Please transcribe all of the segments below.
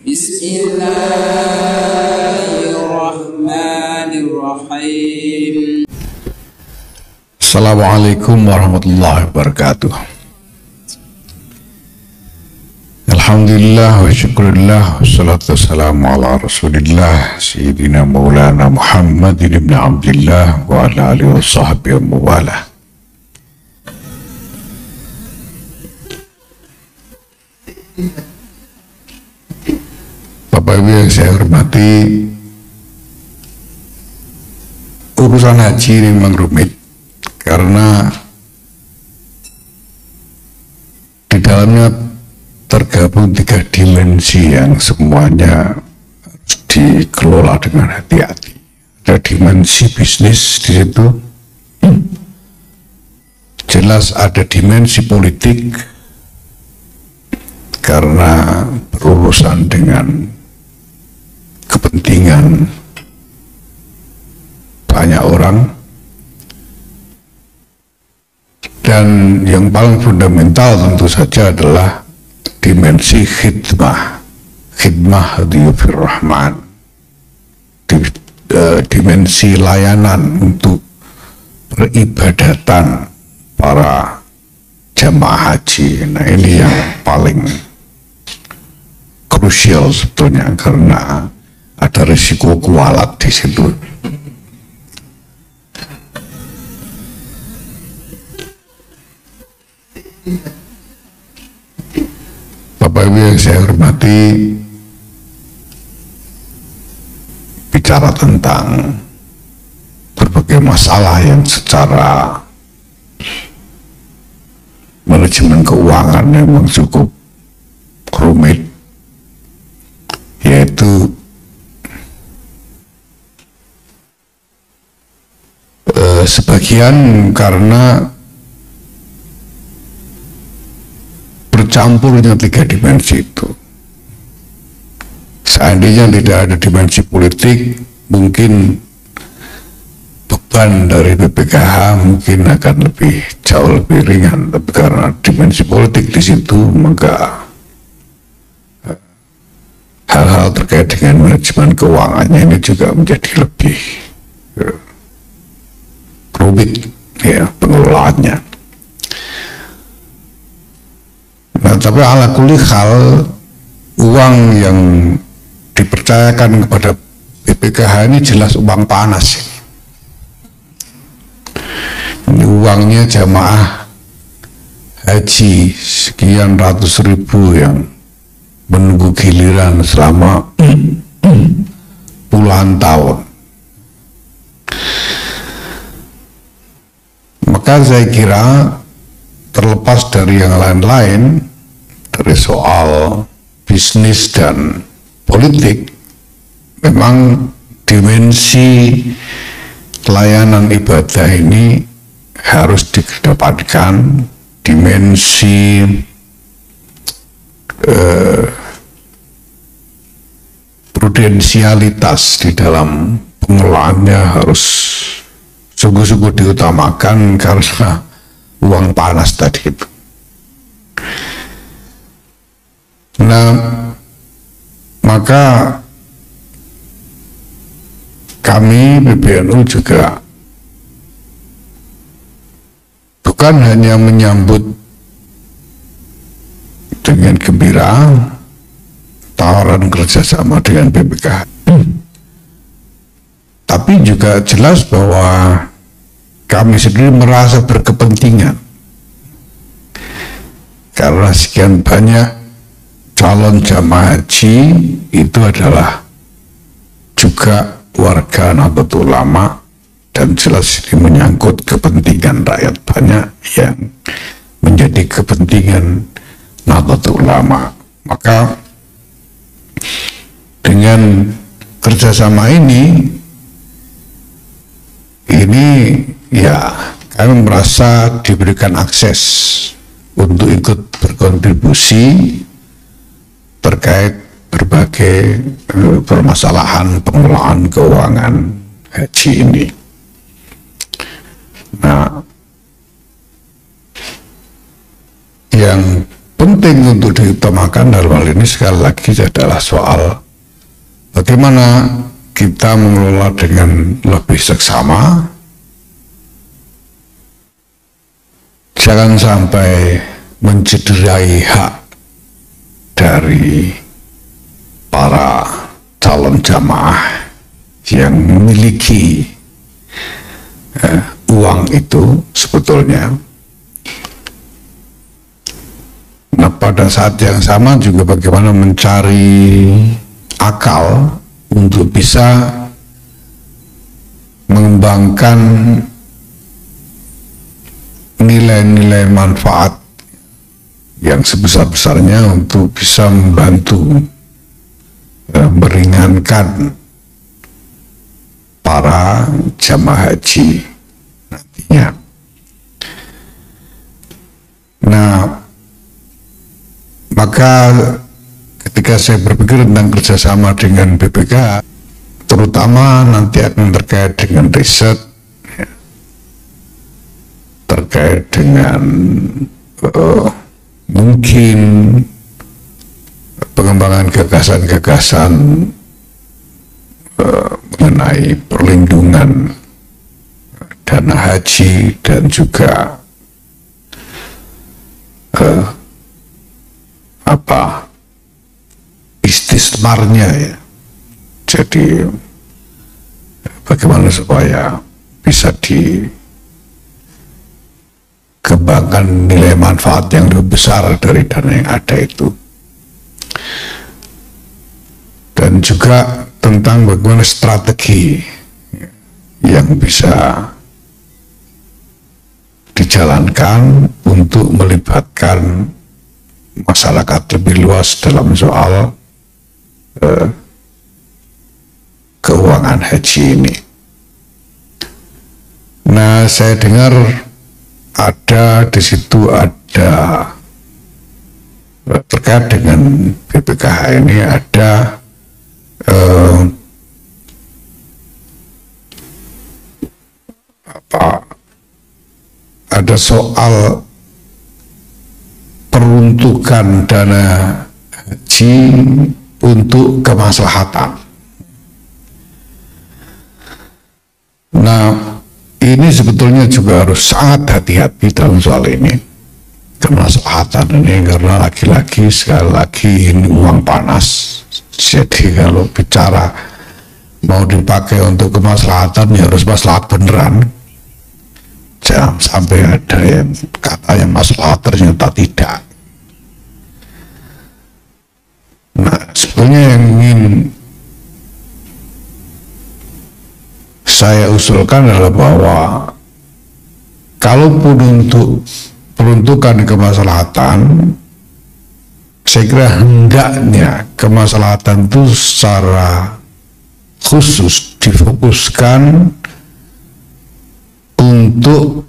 Bismillahirrahmanirrahim. Assalamualaikum warahmatullahi wabarakatuh. Alhamdulillah wa syukurillah wassalatu wassalamu ala rasulillah Sayyidina Maulana Muhammad ibn Abdillah wa ala alihi wa sahbihi wa mawalah. Bapak Ibu yang saya hormati, urusan haji ini memang rumit karena di dalamnya tergabung 3 dimensi yang semuanya harus dikelola dengan hati-hati. Ada dimensi bisnis di situ, jelas ada dimensi politik karena berurusan dengan kepentingan banyak orang, dan yang paling fundamental tentu saja adalah dimensi khidmah Diyufir Rahman, dimensi layanan untuk peribadatan para jamaah haji. Nah, ini yang paling krusial sebetulnya karena ada risiko kualat di situ. Bapak Ibu yang saya hormati, bicara tentang berbagai masalah yang secara manajemen keuangan memang cukup rumit, yaitu sebagian karena bercampurnya 3 dimensi itu. Seandainya tidak ada dimensi politik, mungkin beban dari BPKH mungkin akan jauh lebih ringan. Tapi karena dimensi politik di situ, maka hal-hal terkait dengan manajemen keuangannya ini juga menjadi lebih rumit ya pengelolaannya. Nah, tapi ala kulli hal, uang yang dipercayakan kepada BPKH ini jelas uang panas. Ini uangnya jamaah haji sekian ratus ribu yang menunggu giliran selama puluhan tahun. Maka saya kira terlepas dari yang lain-lain, dari soal bisnis dan politik, memang dimensi layanan ibadah ini harus dikedepankan, dimensi prudensialitas di dalam pengelolaannya harus sungguh-sungguh diutamakan karena uang panas tadi itu. Nah, maka kami PBNU juga bukan hanya menyambut dengan gembira tawaran kerjasama dengan BPKH, tapi juga jelas bahwa kami sendiri merasa berkepentingan karena sekian banyak calon jamaah haji itu adalah juga warga Nahdlatul Ulama, dan jelas ini menyangkut kepentingan rakyat banyak yang menjadi kepentingan Nahdlatul Ulama. Maka dengan kerjasama ini ya kami merasa diberikan akses untuk ikut berkontribusi terkait berbagai permasalahan pengelolaan keuangan haji ini. Nah, yang penting untuk diutamakan dalam hal ini sekali lagi adalah soal bagaimana kita mengelola dengan lebih seksama. Jangan sampai mencederai hak dari para calon jamaah yang memiliki uang itu sebetulnya. Nah, pada saat yang sama juga bagaimana mencari akal untuk bisa mengembangkan nilai-nilai manfaat yang sebesar-besarnya untuk bisa membantu meringankan para jamaah haji nantinya. Nah, maka ketika saya berpikir tentang kerjasama dengan BPK, terutama nanti akan terkait dengan riset, terkait dengan mungkin pengembangan gagasan-gagasan mengenai perlindungan dana haji dan juga istismarnya ya. Jadi bagaimana supaya bisa dikembangkan nilai manfaat yang lebih besar dari dana yang ada itu. Dan juga tentang bagaimana strategi yang bisa dijalankan untuk melibatkan masyarakat lebih luas dalam soal keuangan haji ini. Nah, saya dengar ada di situ ada terkait dengan BPKH ini ada ada soal peruntukan dana haji untuk kemaslahatan. Nah, ini sebetulnya juga harus sangat hati-hati dalam soal ini, kemaslahatan ini, karena lagi-lagi sekali lagi ini uang panas. Jadi kalau bicara mau dipakai untuk kemaslahatan ya harus maslahat beneran. Jangan sampai ada yang katanya maslahat ternyata tidak. Nah, sebenarnya yang ingin saya usulkan adalah bahwa kalaupun untuk peruntukan kemaslahatan, saya kira hendaknya kemaslahatan itu secara khusus difokuskan untuk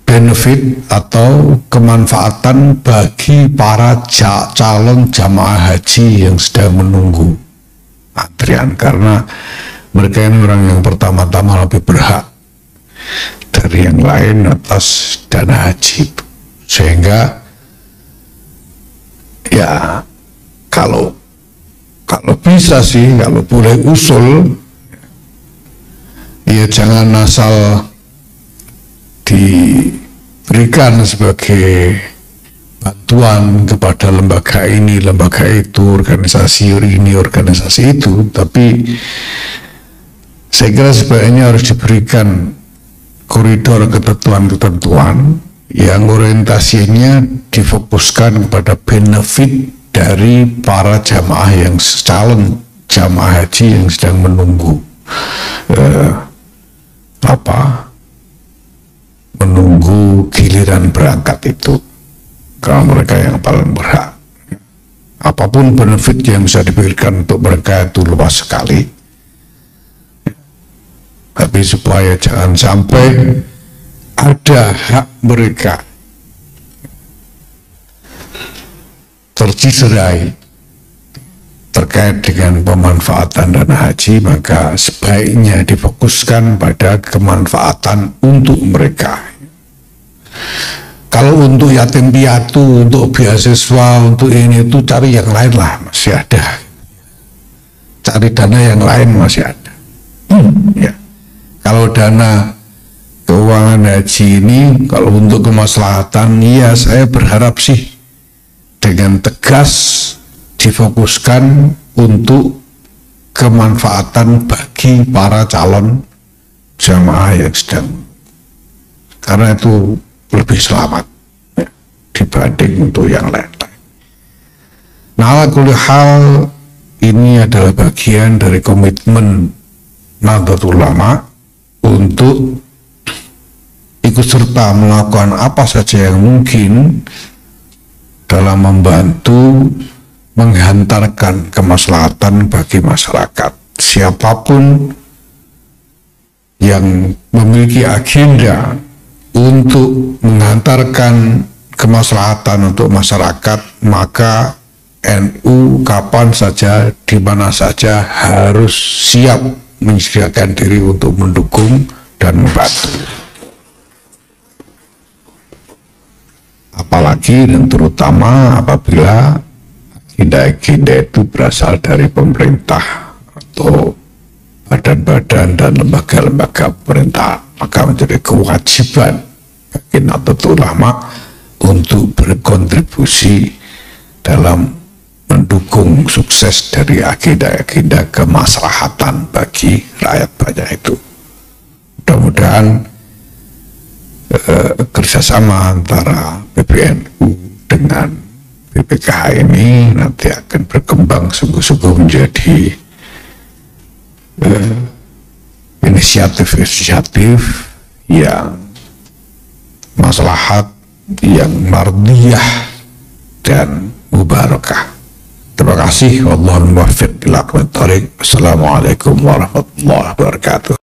benefit atau kemanfaatan bagi para calon jamaah haji yang sedang menunggu antrian, karena mereka ini orang yang pertama-tama lebih berhak dari yang lain atas dana haji itu. Sehingga ya kalau bisa sih, kalau boleh usul ya jangan asal diberikan sebagai bantuan kepada lembaga ini, lembaga itu, organisasi ini, organisasi itu, tapi saya kira sebaiknya harus diberikan koridor ketentuan-ketentuan yang orientasinya difokuskan kepada benefit dari para jamaah yang calon jamaah haji yang sedang menunggu menunggu giliran berangkat itu, karena mereka yang paling berhak. Apapun benefit yang bisa diberikan untuk mereka itu luas sekali, tapi supaya jangan sampai ada hak mereka tercederai terkait dengan pemanfaatan dana haji, maka sebaiknya difokuskan pada kemanfaatan untuk mereka. Kalau untuk yatim piatu, untuk beasiswa, untuk ini itu cari yang lain lah, masih ada. Cari dana yang lain masih ada. Ya. Kalau dana keuangan haji ini, kalau untuk kemaslahatan, ya saya berharap sih dengan tegas difokuskan untuk kemanfaatan bagi para calon jamaah yang sedang, karena itu lebih selamat ya, dibanding untuk yang lain-lain. Nah, ala kulli hal ini adalah bagian dari komitmen Nahdlatul Ulama untuk ikut serta melakukan apa saja yang mungkin dalam membantu menghantarkan kemaslahatan bagi masyarakat. Siapapun yang memiliki agenda untuk menghantarkan kemaslahatan untuk masyarakat, maka NU kapan saja, di mana saja harus siap menyediakan diri untuk mendukung dan membantu. Apalagi dan terutama apabila agenda-agenda itu berasal dari pemerintah atau badan-badan dan lembaga-lembaga pemerintah, maka menjadi kewajiban bagi Nahdlatul Ulama untuk berkontribusi dalam mendukung sukses dari agenda-agenda kemaslahatan bagi rakyat banyak itu. Mudah-mudahan kerjasama antara PBNU dengan BPKH ini nanti akan berkembang sungguh-sungguh menjadi inisiatif-inisiatif yang maslahat, yang mardiyah dan mubarakah. Terima kasih. Wallahul muwaffiq ila aqwamit thoriq. Assalamualaikum warahmatullahi wabarakatuh.